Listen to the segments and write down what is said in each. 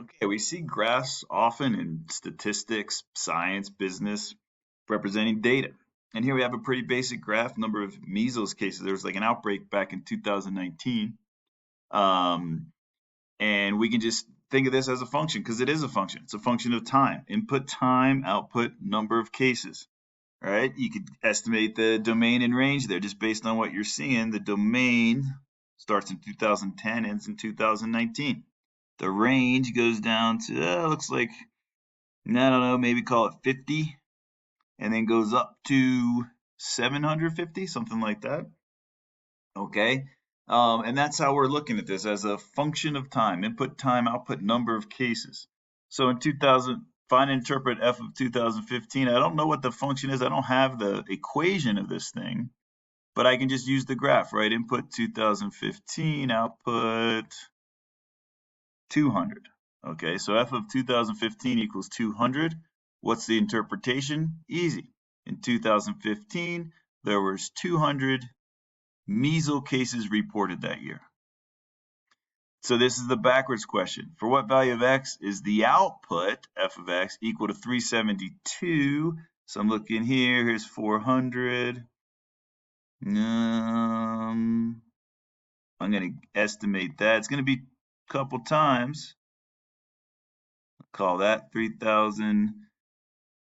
Okay, we see graphs often in statistics, science, business, representing data. And here we have a pretty basic graph, number of measles cases. There was like an outbreak back in 2019. Um, and we can just think of this as a function because it is a function. It's a function of time. Input time, output number of cases. All right, you could estimate the domain and range there just based on what you're seeing. The domain starts in 2010, ends in 2019. The range goes down to, looks like, I don't know, maybe call it 50, and then goes up to 750, something like that. Okay. And that's how we're looking at this as a function of time, input time, output number of cases. So in 2000, find and interpret f of 2015. I don't know what the function is. I don't have the equation of this thing, but I can just use the graph, right? Input 2015, output 200. Okay, so f of 2015 equals 200. What's the interpretation? Easy. In 2015, there was 200 measles cases reported that year. So this is the backwards question. For what value of x is the output, f of x, equal to 372? So I'm looking here. Here's 400. I'm going to estimate that. It's going to be a couple times. Call that 3,000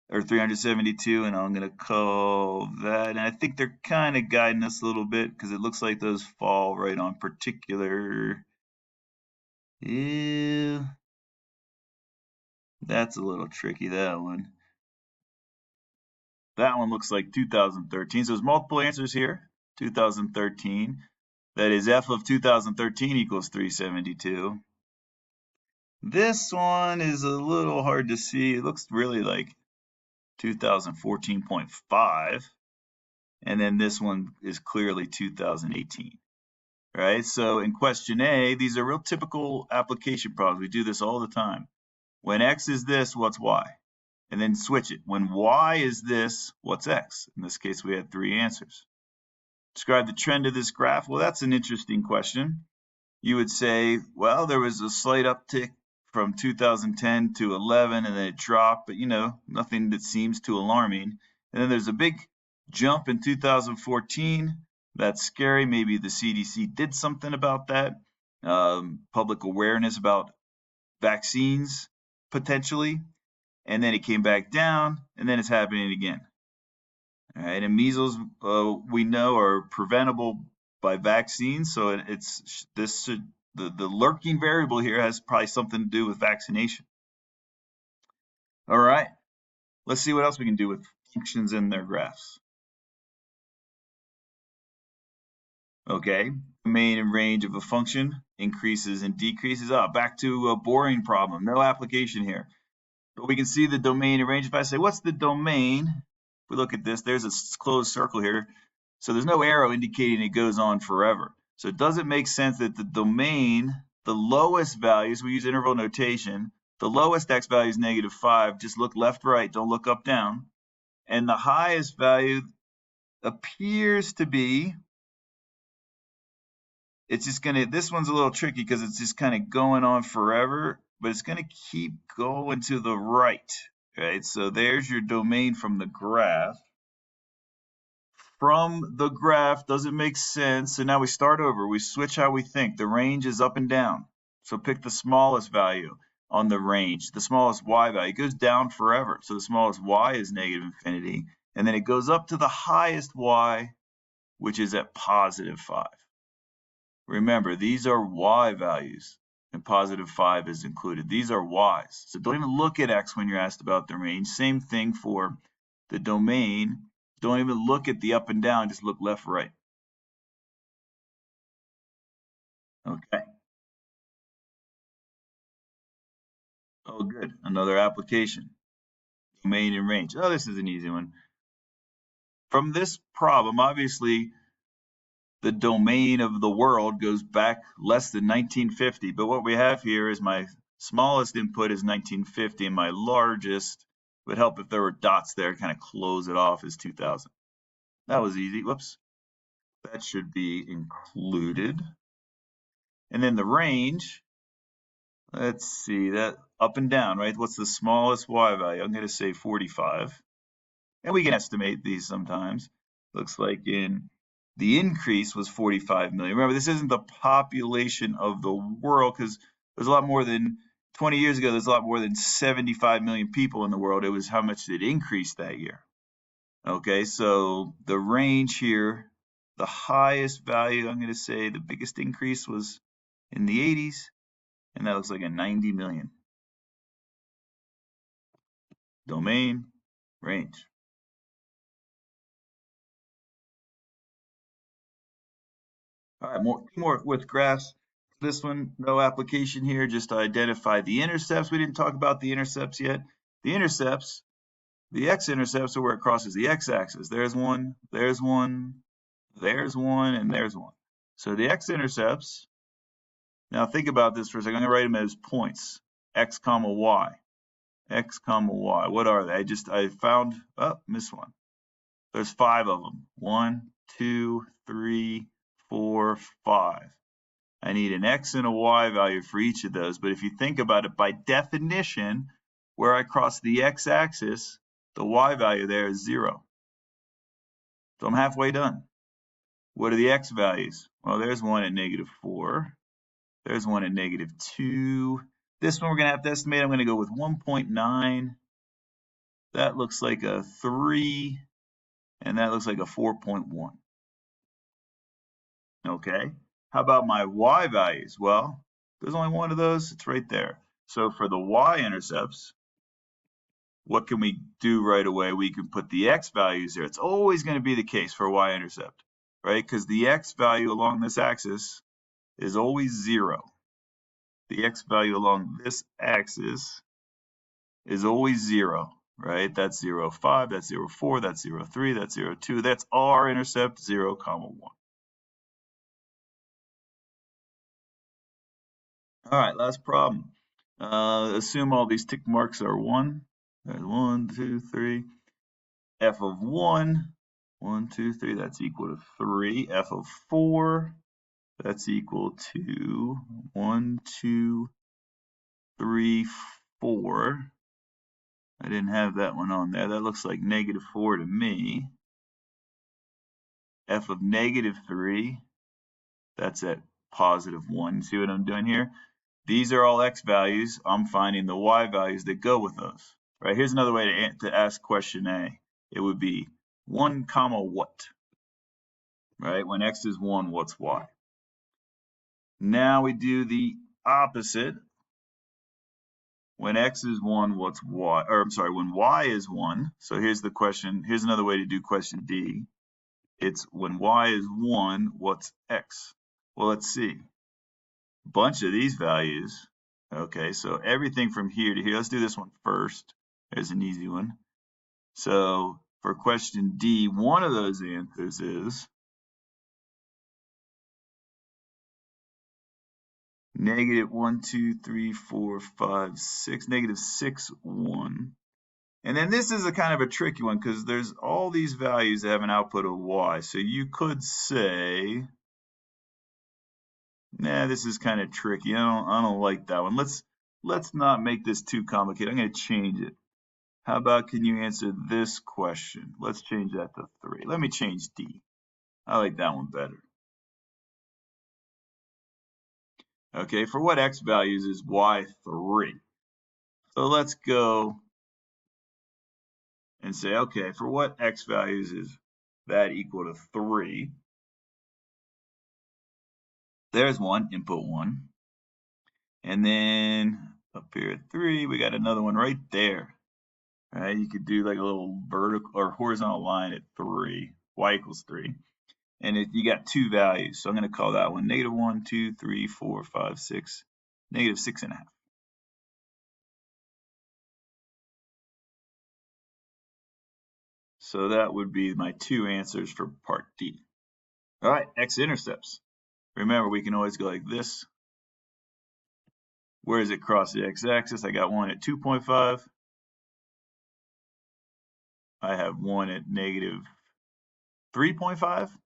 or 372, and I'm going to call that. And I think they're kind of guiding us a little bit because it looks like those fall right on particular. Yeah, that's a little tricky, that one. That one looks like 2013. So there's multiple answers here. 2013. That is f of 2013 equals 372. This one is a little hard to see. It looks really like 2014.5. And then this one is clearly 2018. Right? So in question A, these are real typical application problems. We do this all the time. When x is this, what's y? And then switch it. When y is this, what's x? In this case, we had three answers. Describe the trend of this graph. Well, that's an interesting question. You would say, well, there was a slight uptick from 2010 to 11, and then it dropped, but nothing that seems too alarming. And then there's a big jump in 2014. That's scary. Maybe the CDC did something about that. Public awareness about vaccines, potentially. And then it came back down, and then it's happening again. All right, and measles, we know, are preventable by vaccines, so the lurking variable here has probably something to do with vaccination. All right, let's see what else we can do with functions in their graphs. Okay, domain and range of a function increases and decreases. Back to a boring problem, no application here. But we can see the domain and range. If I say, what's the domain? If we look at this, there's a closed circle here. So there's no arrow indicating it goes on forever. So it doesn't make sense that the domain, the lowest values, we use interval notation, the lowest x value is -5. Just look left, right, don't look up, down. And the highest value appears to be, it's just going to, this one's a little tricky because it's just kind of going on forever, but it's going to keep going to the right. Right, so there's your domain from the graph. From the graph, does it make sense? So now we start over. We switch how we think. The range is up and down. So pick the smallest value on the range. The smallest y value. It goes down forever. So the smallest y is -infinity. And then it goes up to the highest y, which is at +5. Remember, these are y values, and +5 is included. These are y's. So don't even look at x when you're asked about the range. Same thing for the domain. Don't even look at the up and down, just look left, right. Okay. Oh, good. Another application. Domain and range. Oh, this is an easy one. From this problem, obviously, the domain of the world goes back less than 1950. But what we have here is my smallest input is 1950, and my largest would help if there were dots there, kind of close it off, as 2000. That was easy. Whoops. That should be included. And then the range, Let's see, that up and down, right? What's the smallest y value? I'm going to say 45. And we can estimate these sometimes. Looks like the increase was 45 million. Remember, this isn't the population of the world, because there's a lot more than 20 years ago, there's a lot more than 75 million people in the world. It was how much it increased that year. Okay, so the range here, the highest value, I'm going to say the biggest increase was in the 80s, and that looks like a 90 million. Domain, range. All right, more with graphs. This one, no application here, just to identify the intercepts. We didn't talk about the intercepts yet. The intercepts, the x-intercepts are where it crosses the x-axis. There's one, there's one, there's one, and there's one. So the x-intercepts, now think about this for a second. I'm going to write them as points, x comma y, x comma y. What are they? I found, missed one. There's 5 of them. 1, 2, 3, 4, 5. I need an x and a y value for each of those. But if you think about it, by definition, where I cross the x-axis, the y value there is 0. So I'm halfway done. What are the x values? Well, there's one at -4. There's one at -2. This one we're going to have to estimate. I'm going to go with 1.9. That looks like a 3. And that looks like a 4.1. Okay. How about my y values? Well, there's only one of those. It's right there. So for the y-intercepts, what can we do right away? We can put the x values there. It's always going to be the case for y-intercept, right? Because the x value along this axis is always 0. The x value along this axis is always 0, right? That's 0, 5, that's 0, 4, that's 0, 3, that's 0, 2. That's our intercept, 0, 1. All right, last problem. Assume all these tick marks are 1. There's 1, 2, 3. F of 1, 1, 2, 3, that's equal to 3. F of 4, that's equal to 1, 2, 3, 4. I didn't have that one on there. That looks like -4 to me. F of -3, that's at +1. See what I'm doing here? These are all x values. I'm finding the y values that go with those. Right, here's another way to ask question A. It would be 1 comma what? Right, when x is 1, what's y? Now we do the opposite. When x is 1, what's y? Or I'm sorry, when y is 1. So here's the question. Here's another way to do question D. It's when y is 1, what's x? Well, let's see. Bunch of these values. Okay, so everything from here to here. Let's do this one first. There's an easy one. So for question D, one of those answers is -1, 2, 3, 4, 5, 6, -6, 1. And then this is a kind of a tricky one because there's all these values that have an output of y. So you could say, nah, this is kind of tricky. I don't like that one. Let's not make this too complicated. I'm going to change it. How about, can you answer this question? Let's change that to 3. Let me change D. I like that one better. Okay, for what x values is y3? So let's go and say, okay, for what x values is that equal to 3? There's one, input 1. And then up here at 3, we got another one right there. Right, you could do like a little vertical or horizontal line at 3, y equals 3. And you got 2 values. So I'm going to call that one -1, 2, 3, 4, 5, 6, -6.5. So that would be my 2 answers for part D. All right, x-intercepts. Remember, we can always go like this. Where does it cross the x-axis? I got one at 2.5. I have one at -3.5.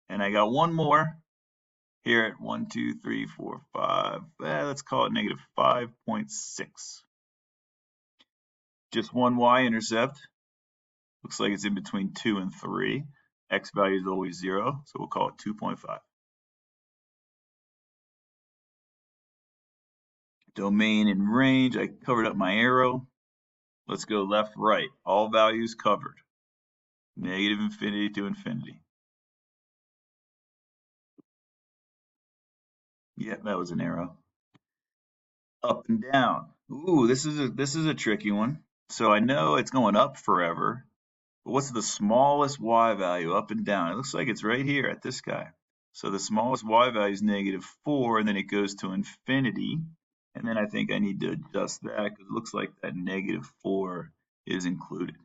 And I got one more here at 1, 2, 3, 4, 5. Let's call it negative 5.6. Just one y-intercept. Looks like it's in between 2 and 3. X value is always 0, so we'll call it 2.5. Domain and range, I covered up my arrow. Let's go left, right. All values covered. Negative infinity to infinity. Yep, that was an arrow. Up and down. Ooh, this is a tricky one. So I know it's going up forever, but what's the smallest y value up and down? It looks like it's right here at this guy. So the smallest y value is negative 4, and then it goes to infinity. And then I think I need to adjust that because it looks like that negative 4 is included.